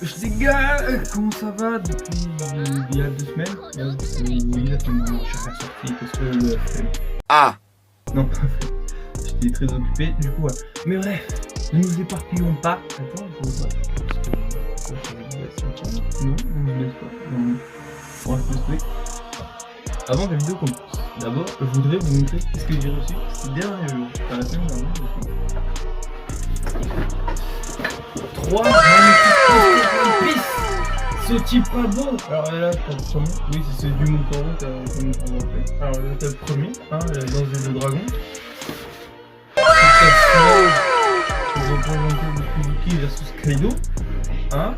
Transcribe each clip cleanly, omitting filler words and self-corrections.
Je dis gars, comment ça va depuis il y a 2 semaines? Oui, la semaine dernière, je suis pas sorti parce que le... Ah! Non, j'étais très occupé, du coup, ouais. Mais bref, ne nous éparpillons pas. Attends, je vois pas. Non, on ne laisse pas. Non. On va se trouver. Avant la vidéo commence, d'abord, je voudrais vous montrer ce que j'ai reçu ces derniers jours. Enfin, la semaine dernière, j'ai 3 magnifiques ce type pas beau. Alors là, t'as le premier. Oui, c'est du Montoro, t'as le premier. Alors là, t'as le premier, hein, dans le dragon. C'est pour représenter le Suzuki versus Kaido, hein,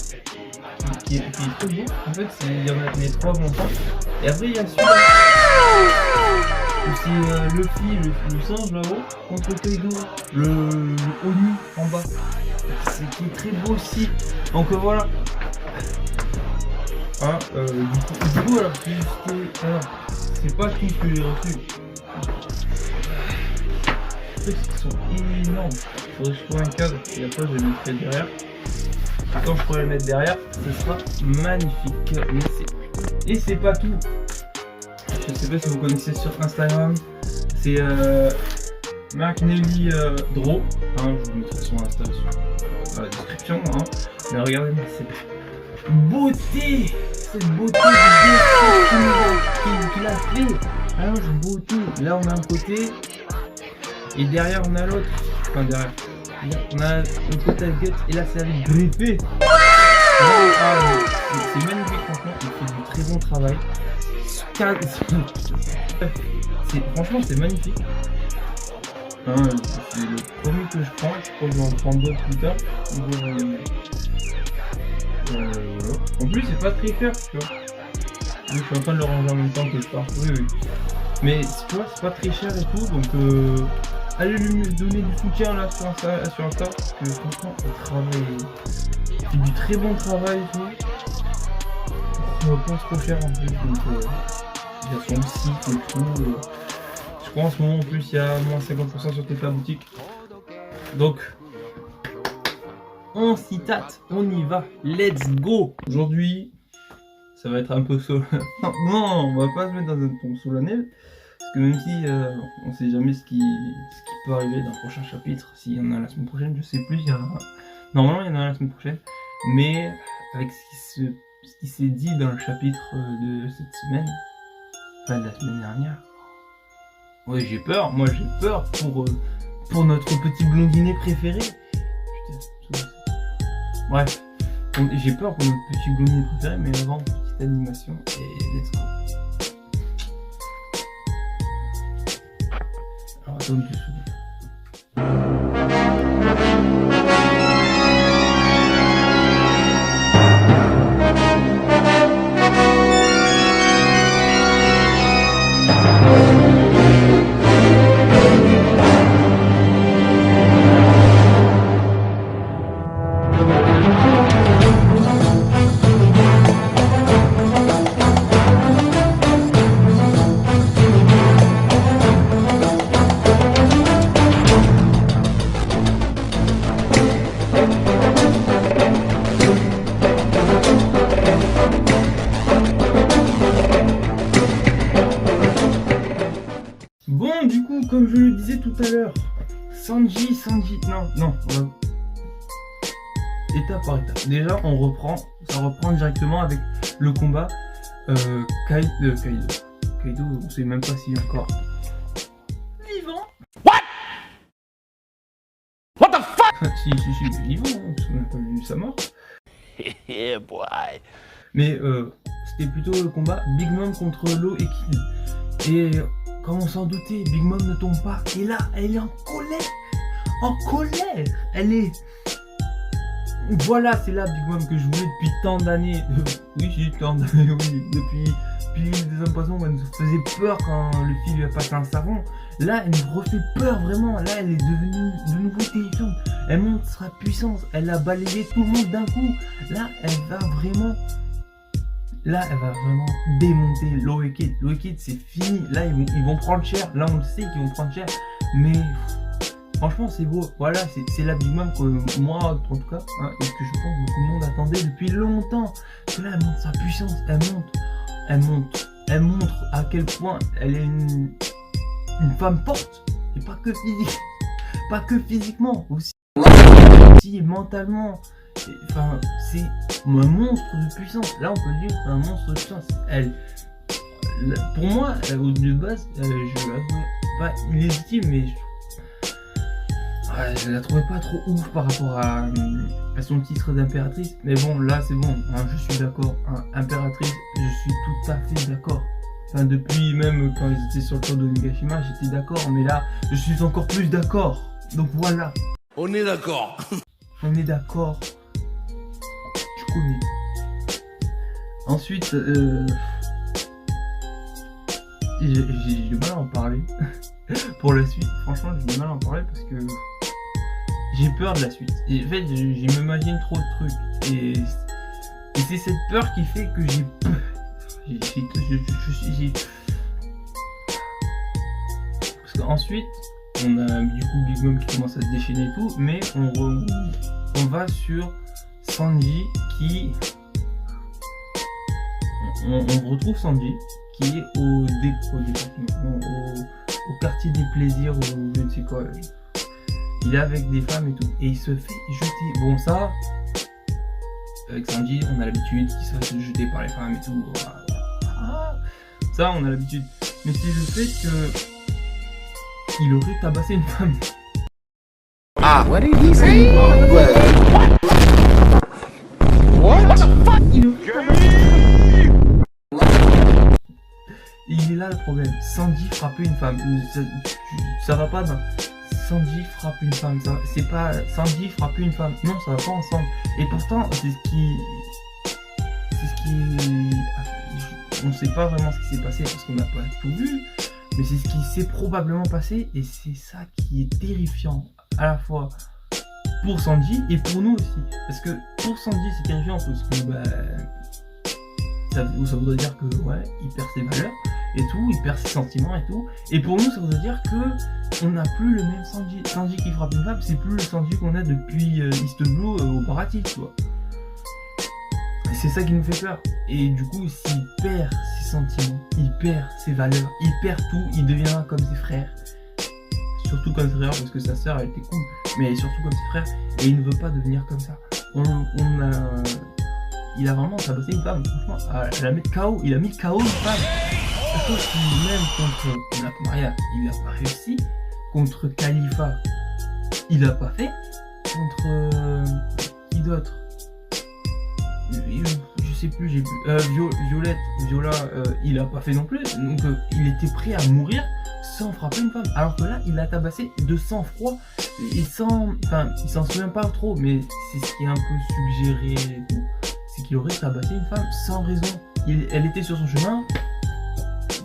qui est très beau. En fait, il y en a les 3 vont ensemble. Et après, il y a celui-là. C'est Luffy, le singe là-haut, contre Kaido, le Oni en bas. C'est qui est très beau aussi. Donc voilà. Hein, du coup, alors, c'est pas tout ce que j'ai reçu. Les trucs qui sont énormes. Faudrait que je trouve un cadre et après je les mettrai derrière. Quand je pourrai les mettre derrière, ce sera magnifique. Et c'est pas tout. Je sais pas si vous connaissez sur Instagram. C'est Mark Nelly Draw. Hein, je vous mettrai son Insta dans la description. Hein. Mais regardez-moi cette beauté. Cette beauté de dessin qu'il a fait. Alors, cette beauté. Là, on a un côté. Et derrière, on a l'autre. Enfin, derrière. On a le côté à gut. Et là, c'est avec griffé. C'est magnifique, franchement. Il fait du très bon travail. Franchement, c'est magnifique. Hein, c'est le premier que je prends. Je crois que je vais en prendre d'autres plus tard. Voilà. En plus, c'est pas très cher, tu vois. Je suis en train de le ranger en même temps que je pars. Oui. Mais tu vois, c'est pas très cher et tout. Donc, allez lui donner du soutien là sur Insta. Parce que franchement, il travaille. Il fait du très bon travail et tout. On va pas trop cher en plus. Donc, il y a son site et tout. Je crois en ce moment en plus, il y a moins 50% sur toute la boutique. Donc, on s'y tâte, on y va, let's go. Aujourd'hui, ça va être un peu solennel. Non, on va pas se mettre dans un ton solennel. Parce que même si on sait jamais ce qui peut arriver dans le prochain chapitre, s'il y en a la semaine prochaine, je sais plus, normalement il y en a la semaine prochaine. Mais avec ce qui s'est dit dans le chapitre de cette semaine, enfin de la semaine dernière, ouais, j'ai peur, moi j'ai peur pour notre petit blondinet préféré. Putain, bref, j'ai peur pour notre petit blondinet préféré, mais avant, petite animation et let's go. Alors attends 2 secondes. Bon, du coup, comme je le disais tout à l'heure, Sanji, non, étape par étape. Déjà, ça reprend directement avec le combat Kaido. Kaido, on sait même pas s'il est encore vivant. What the fuck? si, il est vivant, hein, parce qu'on n'a pas vu sa mort. Yeah, boy. Mais c'était plutôt le combat Big Mom contre Law et Kid. Et comme on s'en doutait, Big Mom ne tombe pas. Et là, elle est en colère. Elle est... Voilà, c'est là Big Mom que je voulais depuis tant d'années. Oui, j'ai eu tant d'années, oui. Depuis des impoisons, elle nous faisait peur quand le fil lui a passé un savon. Là, elle nous refait peur vraiment. Là, elle est devenue de nouveau terrifiante. Elle montre sa puissance. Elle a balayé tout le monde d'un coup. Là, elle va vraiment démonter Law et Kid, c'est fini. Là, ils vont prendre cher. Là, on le sait qu'ils vont prendre cher. Mais Franchement, c'est beau. Voilà, c'est la Big Mom que moi, en tout cas, hein, et que je pense beaucoup de monde attendait depuis longtemps. Parce que là, elle montre sa puissance, elle montre à quel point elle est une femme forte. Et pas que physique, pas que physiquement, aussi mentalement. Enfin, c'est un monstre de puissance. Là, on peut dire que c'est un monstre de puissance. Pour moi, de base, pas illégitime, mais je la trouvais pas trop ouf par rapport à son titre d'impératrice. Mais bon, là, c'est bon, hein, je suis d'accord. Hein, impératrice, je suis tout à fait d'accord. Enfin, depuis même quand ils étaient sur le tour de Nagashima, j'étais d'accord. Mais là, je suis encore plus d'accord. Donc voilà. On est d'accord. On est d'accord. Je connais. Ensuite, j'ai du mal à en parler. Pour la suite, franchement, j'ai du mal à en parler parce que j'ai peur de la suite. Et en fait, je m'imagine trop de trucs. Et c'est cette peur qui fait que j'ai peur. Parce qu'ensuite, on a du coup Big Mom qui commence à se déchaîner et tout, mais on va sur Sanji qui... On retrouve Sanji qui est au quartier des plaisirs ou je ne sais quoi. Il est avec des femmes et tout, et il se fait jeter. Bon, ça, avec Sanji, on a l'habitude qu'il se fasse jeter par les femmes et tout. Ça, on a l'habitude. Mais c'est le fait que il aurait tabassé une femme. Ah, what did he say? What the fuck? Il aurait tabassé une femme. Et il est là le problème. Sanji frapper une femme. Ça va pas dans... Sanji frappe une femme. C'est pas Sanji frapper une femme. Non, ça va pas ensemble. Et pourtant, c'est ce qui... On sait pas vraiment ce qui s'est passé parce qu'on n'a pas tout vu. Mais c'est ce qui s'est probablement passé. Et c'est ça qui est terrifiant. À la fois pour Sanji et pour nous aussi. Parce que pour Sanji, c'est terrifiant parce que ça voudrait dire que ouais, il perd ses valeurs et tout, il perd ses sentiments et tout. Et pour nous, ça voudrait dire que on n'a plus le même Sanji. Sanji qui frappe une femme, c'est plus le Sanji qu'on a depuis East Blue au paradis, tu vois. C'est ça qui nous fait peur. Et du coup, s'il perd ses sentiments, il perd ses valeurs, il perd tout, il deviendra comme ses frères. Surtout comme ses frères, parce que sa sœur, elle était cool, mais surtout comme ses frères. Et il ne veut pas devenir comme ça. Il a vraiment tabassé une femme, franchement. Il a mis KO une femme. Sauf que même contre Black Maria, il n'a pas réussi. Contre Khalifa, il n'a pas fait. Contre qui d'autre? Je sais plus, j'ai plus. Viola, il a pas fait non plus. Donc il était prêt à mourir sans frapper une femme. Alors que là, il l'a tabassé de sang-froid et sans. Enfin, il s'en souvient pas trop, mais c'est ce qui est un peu suggéré et tout. C'est qu'il aurait tabassé une femme sans raison. Elle était sur son chemin.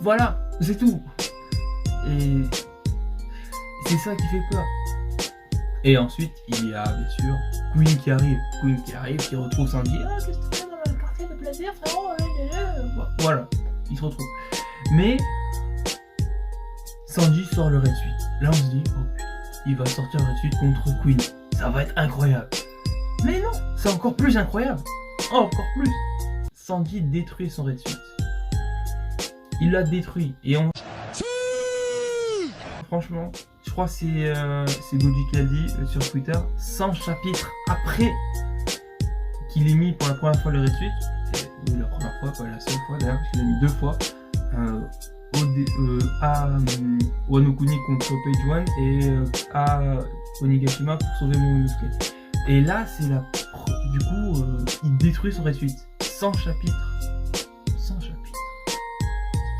Voilà, c'est tout. Et c'est ça qui fait peur. Et ensuite, il y a bien sûr Queen qui arrive, qui retrouve Sanji. Ah, qu'est-ce que tu fais dans le quartier de plaisir, frérot? Voilà, il se retrouve. Mais Sanji sort le Red Suite. Là, on se dit, oh putain, il va sortir le Red Suite contre Queen. Ça va être incroyable. Mais non, c'est encore plus incroyable. Encore plus. Sanji détruit son Red Suite. Il l'a détruit. Et franchement, je crois que c'est Goji qui l'a dit sur Twitter, 100 chapitres après qu'il ait mis pour la première fois le Red Suite, ou la première fois, pas la seule fois d'ailleurs, parce qu'il l'a mis 2 fois, à Wano Kuni contre Page One et à Onigashima pour sauver Momonosuke. Et là, c'est du coup, il détruit son Red Suite. 100 chapitres. 100 chapitres.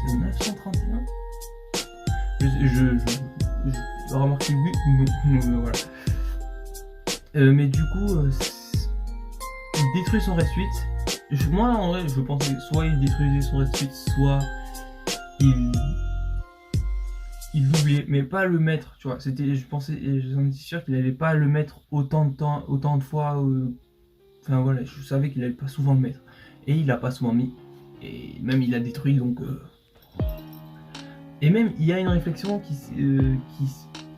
C'était 931. Je remarqué oui ou non, voilà. Mais du coup, il détruit son Red Suite. Moi, en vrai, je pensais soit il détruisait son Red Suite, soit il l'oubliait, mais pas le mettre, tu vois. J'en étais sûr qu'il allait pas le mettre autant de temps, autant de fois. Enfin voilà, je savais qu'il allait pas souvent le mettre. Et il a pas souvent mis. Et même il a détruit, donc... Et même, il y a une réflexion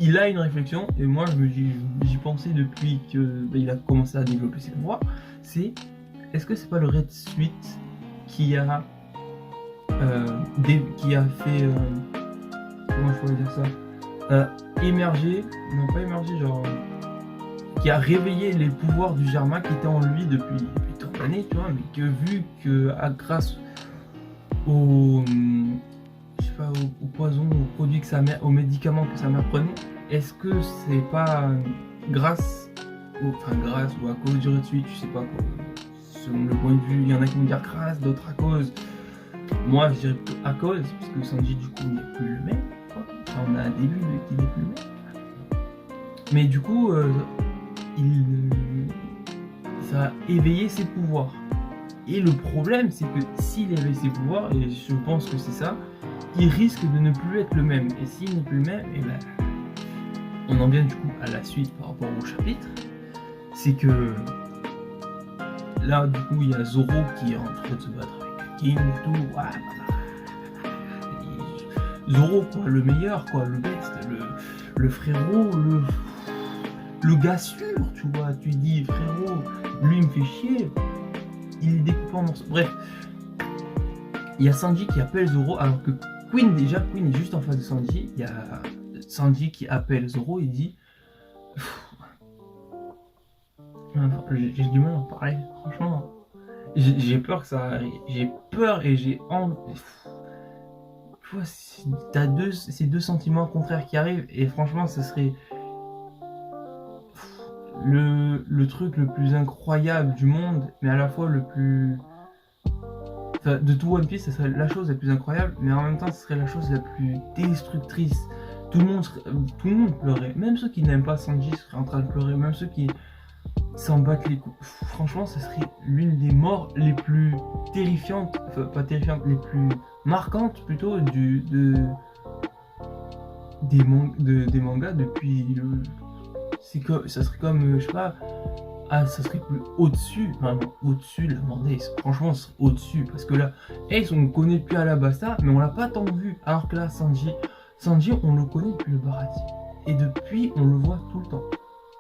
il a une réflexion, et moi j'y pensais depuis qu'il a commencé à développer ses pouvoirs, c'est est-ce que c'est pas le Red Suite qui a fait comment je pourrais dire ça, émerger, non pas émerger, genre qui a réveillé les pouvoirs du Germain qui étaient en lui depuis tant d'années, tu vois, mais que vu que grâce au au poison, aux produits que sa mère, aux médicaments que sa mère prenait, est-ce que c'est pas grâce ou à cause du Red Suite, je sais pas quoi, selon le point de vue, il y en a qui vont dire grâce, d'autres à cause. Moi je dirais plutôt à cause, parce que Sanji du coup n'est plus le même, quoi. Enfin, on a un début qui n'est plus le même. Mais du coup, ça a éveillé ses pouvoirs. Et le problème, c'est que s'il éveille ses pouvoirs, et je pense que c'est ça, il risque de ne plus être le même. Et s'il n'est plus le même, et ben, on en vient du coup à la suite par rapport au chapitre. C'est que là, du coup, il y a Zoro qui est en train de se battre avec King et tout. Zoro, quoi, le meilleur, quoi, le best, le frérot, le gars sûr, tu vois. Tu dis, frérot, lui il me fait chier. Il est découpé en morceaux. Bref, il y a Sanji qui appelle Zoro alors que Queen est juste en face de Sanji. Il y a Sanji qui appelle Zoro et dit j'ai du mal à en parler, franchement. J'ai peur que ça arrive. J'ai peur et j'ai envie. Tu vois, t'as ces deux sentiments contraires qui arrivent et franchement, ce serait le truc le plus incroyable du monde, mais à la fois le plus... Enfin, de tout One Piece, ce serait la chose la plus incroyable, mais en même temps, ce serait la chose la plus destructrice. Tout le monde pleurait. Même ceux qui n'aiment pas Sanji seraient en train de pleurer. Même ceux qui s'en battent les couilles. Franchement, ce serait l'une des morts les plus terrifiantes, enfin pas terrifiantes, les plus marquantes plutôt des mangas depuis le... ça serait comme, je sais pas, ça serait plus au-dessus, vraiment au-dessus de la mort d'Ace. Franchement, au-dessus, parce que là, Ace, on le connaît depuis Alabasta, mais on l'a pas tant vu. Alors que là, Sanji, on le connaît depuis le Baratie. Et depuis, on le voit tout le temps.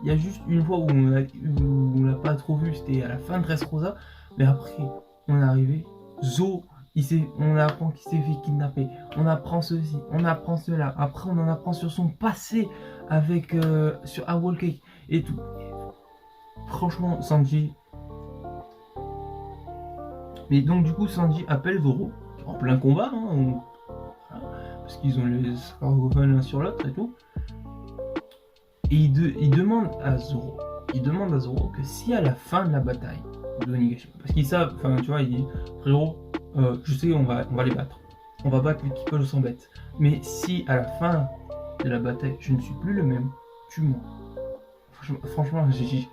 Il y a juste une fois où on l'a pas trop vu, c'était à la fin de Dressrosa, mais après, on est arrivé, Zo, on apprend qu'il s'est fait kidnapper, on apprend ceci, on apprend cela, après on en apprend sur son passé avec sur A Whole Cake et tout. Franchement, Sanji. Mais donc du coup, Sanji appelle Zoro en plein combat, hein, voilà, parce qu'ils ont les Scargovan l'un sur l'autre et tout. Et il demande à Zoro que si à la fin de la bataille de Onigashima, parce qu'ils savent, enfin tu vois, il dit frérot, je sais, on va les battre. On va battre l'équipage au 100 bêtes. Mais si à la fin de la bataille, je ne suis plus le même, tue-moi. Franchement, j'ai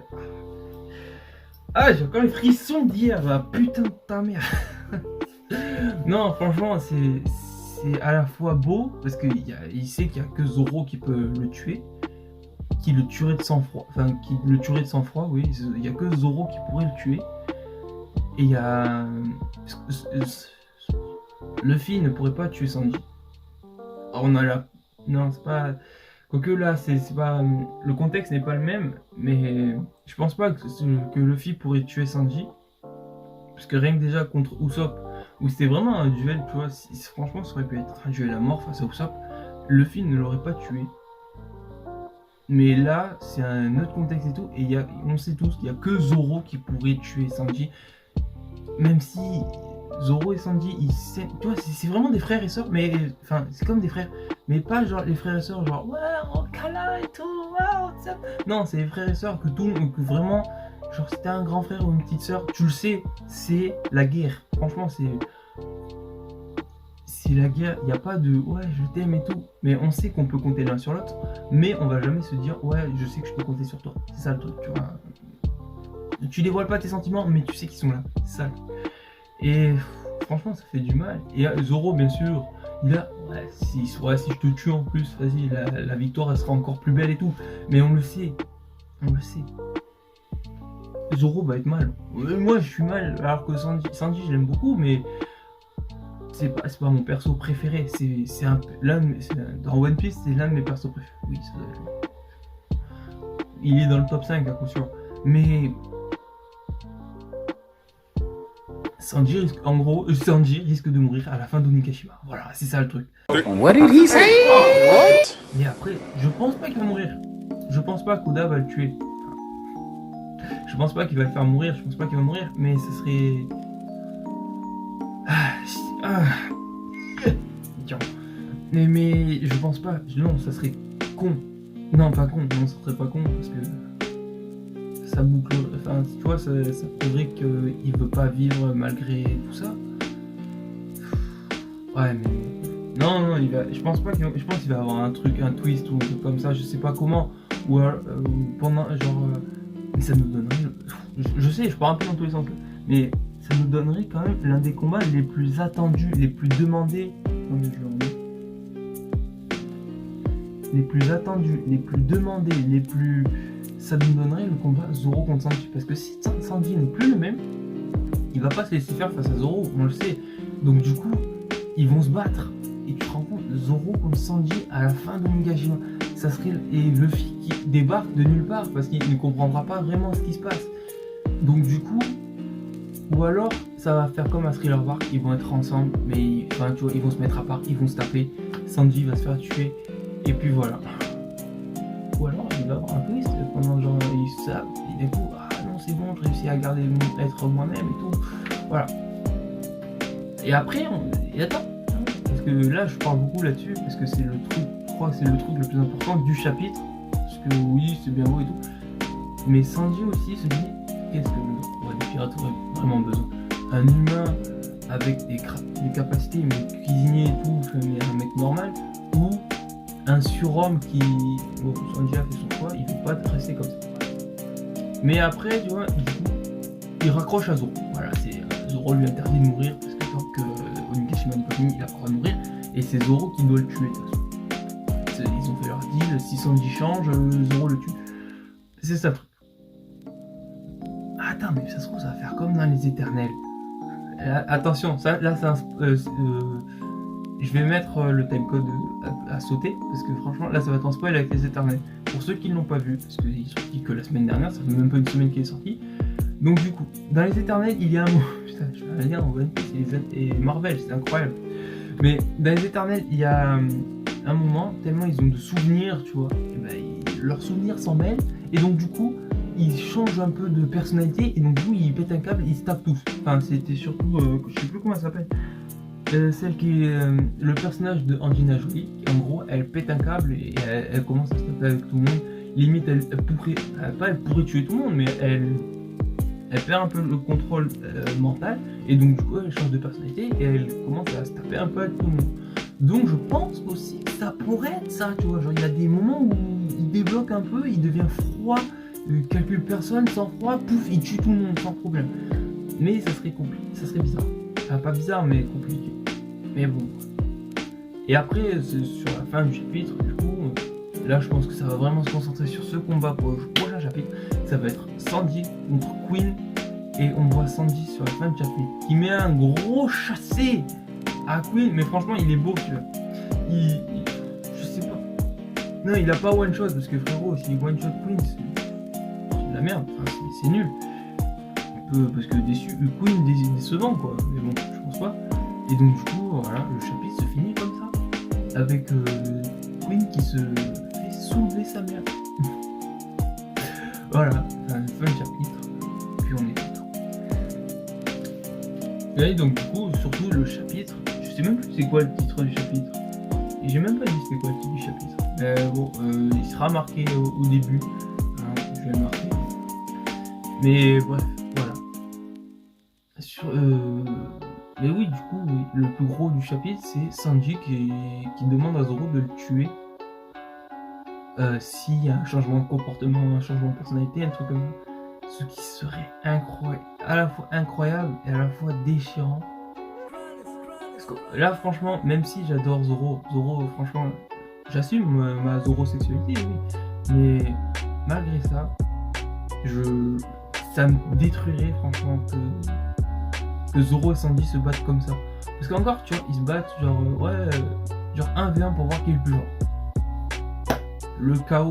encore les frissons d'hier, là. Putain de ta mère. Non, franchement, c'est à la fois beau, parce qu'il sait qu'il n'y a que Zoro qui peut le tuer, qui le tuerait de sang-froid. Enfin, qui le tuerait de sang-froid, oui. Il n'y a que Zoro qui pourrait le tuer. Et il y a... Luffy ne pourrait pas tuer Sanji. Alors on a là... Non, c'est pas... Quoique là, c'est pas... Le contexte n'est pas le même, mais je pense pas que Luffy pourrait tuer Sanji. Parce que rien que déjà contre Usopp, où c'était vraiment un duel, tu vois, franchement ça aurait pu être un duel à mort face à Usopp, Luffy ne l'aurait pas tué. Mais là, c'est un autre contexte et tout, et on sait tous qu'il n'y a que Zoro qui pourrait tuer Sanji. Même si Zoro et Sanji, tu vois, c'est vraiment des frères et sœurs, mais enfin, c'est comme des frères, mais pas genre les frères et sœurs, genre ouais, on câlin et tout, wow, ça. Non, c'est les frères et sœurs que vraiment, genre si t'as un grand frère ou une petite sœur, tu le sais, c'est la guerre. Franchement, c'est la guerre, il n'y a pas de ouais, je t'aime et tout, mais on sait qu'on peut compter l'un sur l'autre, mais on va jamais se dire ouais, je sais que je peux compter sur toi. C'est ça le truc, tu vois. Tu dévoiles pas tes sentiments, mais tu sais qu'ils sont là. C'est ça. Et franchement, ça fait du mal. Et Zoro, bien sûr, il a... Ouais, si je te tue en plus, vas-y, la victoire, elle sera encore plus belle et tout. Mais on le sait. On le sait. Zoro va être mal. Moi, je suis mal, alors que Sanji je l'aime beaucoup, mais... c'est pas mon perso préféré. C'est un dans One Piece, c'est l'un de mes persos préférés. Oui, ça doit être lui. Il est dans le top 5 à coup sûr. Mais Sanji risque de mourir à la fin d'Onigashima. Voilà, c'est ça le truc. What did he say? What? Et après, je pense pas qu'il va mourir. Je pense pas qu'Oda va le tuer. Je pense pas qu'il va le faire mourir. Je pense pas qu'il va mourir. Mais ce serait... Tiens. Mais je pense pas. Non, ça serait con. Non, pas con. Non, ça serait pas con parce que ça boucle. Enfin, tu vois, ça prouverait qu'il veut pas vivre malgré tout ça. Ouais, mais non, je pense pas qu'il va... Je pense qu'il va avoir un twist ou un truc comme ça. Je sais pas comment. Ou pendant genre. Mais ça nous donnerait. Je sais, je pars un peu dans tous les sens. Mais ça nous donnerait quand même l'un des combats les plus attendus, les plus demandés. Les plus attendus, les plus demandés, les plus... Ça nous donnerait le combat Zoro contre Sanji. Parce que si Sanji n'est plus le même, il va pas se laisser faire face à Zoro, on le sait. Donc du coup, ils vont se battre. Et tu te rends compte, Zoro contre Sanji à la fin d'Onigashima. Ça serait... Et Luffy qui débarque de nulle part parce qu'il ne comprendra pas vraiment ce qui se passe. Donc du coup... Ou alors, ça va faire comme un Thriller Bark, ils vont être ensemble, mais enfin, tu vois, ils vont se mettre à part, ils vont se taper, Sanji va se faire tuer, et puis voilà. Ou alors, il va avoir un twist pendant genre, ils savent, et du coup, ah non, c'est bon, je réussis à garder être moi-même et tout, voilà. Et après, et attends, parce que là, je parle beaucoup là-dessus, parce que c'est le truc, je crois que c'est le truc le plus important du chapitre, parce que oui, c'est bien beau et tout, mais Sanji aussi se dit, qu'est-ce que les pirates auraient vraiment besoin? Un humain avec des capacités, mais cuisinier et tout, mais un mec normal, ou un surhomme qui... Bon, Sanji a fait son choix, il ne veut pas rester comme ça. Mais après, tu vois, du coup, il raccroche à Zoro. Voilà, Zoro lui interdit de mourir, parce que tant que Onigashima n'est pas fini, il a pas le droit de mourir, et c'est Zoro qui doit le tuer, de toute façon. Ils ont fait leur deal, si Sanji change, Zoro le tue. C'est ça le truc. Attends, mais ça se trouve, ça va faire comme dans les Éternels. Attention, ça, là, je vais mettre le timecode à sauter, parce que franchement, là, ça va être en spoil avec les Éternels. Pour ceux qui ne l'ont pas vu, parce qu'il est sorti que la semaine dernière, ça fait même pas une semaine qu'il est sorti. Donc du coup, dans les Éternels, il y a un mot... Putain, je vais rien en One Piece et Marvel, c'est incroyable. Mais dans les Éternels, il y a un moment, tellement ils ont de souvenirs, tu vois, et ben, leurs souvenirs s'en mêlent, et donc du coup, ils changent un peu de personnalité, et donc du coup, ils pètent un câble, ils se tapent tous. Enfin, c'était surtout, je sais plus comment elle s'appelle, celle qui est le personnage de Angelina Jolie, en gros, elle pète un câble, et elle commence à se taper avec tout le monde, limite, elle pourrait tuer tout le monde, mais elle perd un peu le contrôle mental, et donc du coup elle change de personnalité et elle commence à se taper un peu avec tout le monde. Donc je pense aussi que ça pourrait être ça, tu vois, genre il y a des moments où il débloque un peu, il devient froid, il calcule personne, sans froid, pouf, il tue tout le monde sans problème. Mais ça serait compliqué, ça serait bizarre. Enfin pas bizarre mais compliqué. Mais bon. Et après, sur la fin du chapitre, du coup, là je pense que ça va vraiment se concentrer sur ce combat pour le prochain chapitre. Ça va être Sanji contre Queen. Et on voit Sanji sur la fin du chapitre qui met un gros chassé à Queen. Mais franchement il est beau, tu vois. Je sais pas. Non, il a pas one shot parce que frérot, s'il one shot Queen, c'est de la merde. Enfin, c'est nul. Un peu, parce que Queen décevant quoi. Mais bon, je pense pas. Et donc du coup, voilà, le chapitre se finit comme ça. Avec Queen qui se fait soulever sa mère. Voilà, c'est un fun chapitre. Puis on est content. Et donc du coup, surtout le chapitre, je sais même plus c'est quoi le titre du chapitre. Et j'ai même pas dit c'était quoi le titre du chapitre. Mais bon, il sera marqué au début. Hein, je vais le marquer. Mais bref, voilà. Mais oui, du coup, oui, le plus gros du chapitre, c'est Sanji qui demande à Zoro de le tuer. S'il y a un changement de comportement, un changement de personnalité, un truc comme ça. Ce qui serait incroyable, à la fois incroyable et à la fois déchirant. Parce que là, franchement, même si j'adore Zoro, franchement, j'assume ma Zoro sexualité, oui. Mais malgré ça, ça me détruirait, franchement, que Zoro et Sanji se battent comme ça. Parce qu'encore, tu vois, ils se battent genre, genre 1v1 pour voir qui est le plus fort. Le KO,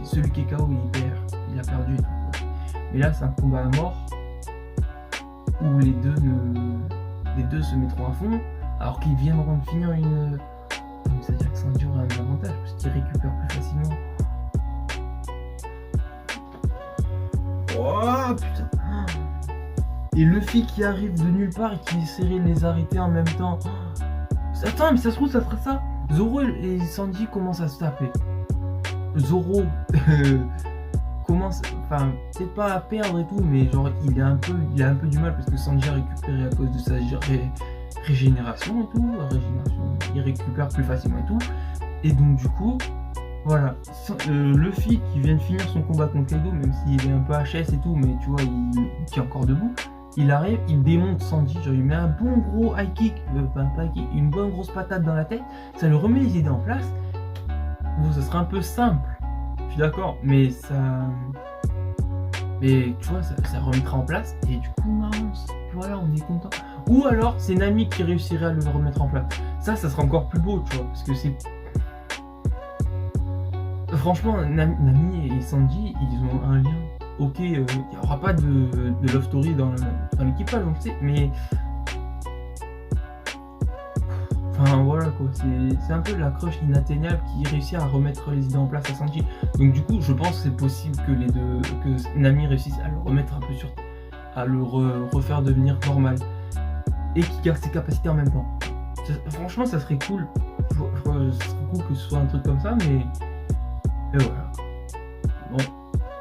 celui qui est KO, il perd, il a perdu et tout. Mais là, c'est un combat à mort où les deux se mettront à fond, alors qu'ils viendront de finir une. C'est-à-dire que Sanji aura un avantage parce qu'il récupère plus facilement. Oh putain! Et Luffy qui arrive de nulle part et qui essaierait de les arrêter en même temps. Attends, mais ça se trouve, ça fera ça. Zoro et Sanji commencent à se taper. Zoro commence, enfin, peut-être pas à perdre et tout, mais genre il a un peu du mal parce que Sanji a récupéré à cause de sa régénération et tout. Il récupère plus facilement et tout. Et donc du coup, voilà, Luffy qui vient de finir son combat contre Kaido, même s'il est un peu HS et tout, mais tu vois, il tient encore debout. Il arrive, il démonte Sanji, genre il met un bon gros high kick, une bonne grosse patate dans la tête, ça lui remet les idées en place. Bon, ça serait un peu simple, je suis d'accord, mais ça... Mais tu vois, ça remettra en place, et du coup on avance, voilà, on est content. Ou alors, c'est Nami qui réussirait à le remettre en place. Ça sera encore plus beau, tu vois, parce que c'est... Franchement, Nami et Sanji, ils ont un lien. Ok, il n'y aura pas de love story dans l'équipage, on le sait, mais... Enfin voilà quoi, c'est un peu la crush inatteignable qui réussit à remettre les idées en place à Sanji. Donc du coup, je pense que c'est possible que que Nami réussisse à le remettre un peu à le refaire devenir normal. Et qu'il garde ses capacités en même temps. Franchement, ça serait cool. Ça serait cool que ce soit un truc comme ça, mais... Et voilà. Bon,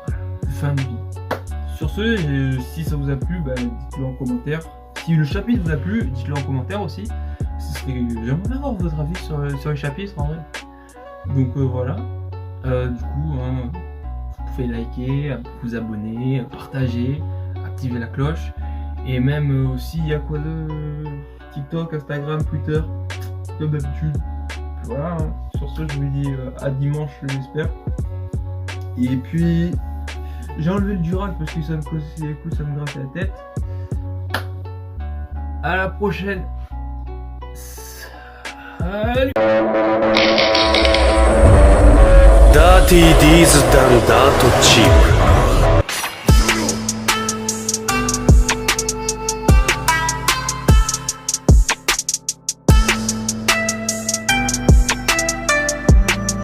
voilà. Fin de vie. Sur ce, si ça vous a plu, bah, dites-le en commentaire. Si le chapitre vous a plu, dites-le en commentaire aussi. J'aimerais avoir votre avis sur les chapitres en vrai. Donc voilà. Du coup, hein, vous pouvez liker, vous abonner, partager, activer la cloche. Et même aussi, il y a quoi de TikTok, Instagram, Twitter, comme d'habitude. Voilà. Hein. Sur ce, je vous dis à dimanche, j'espère. Et puis, j'ai enlevé le Durac parce que ça me cassait les couilles, ça me grattait la tête. À la prochaine. Salut. Dirty D's done that to cheap.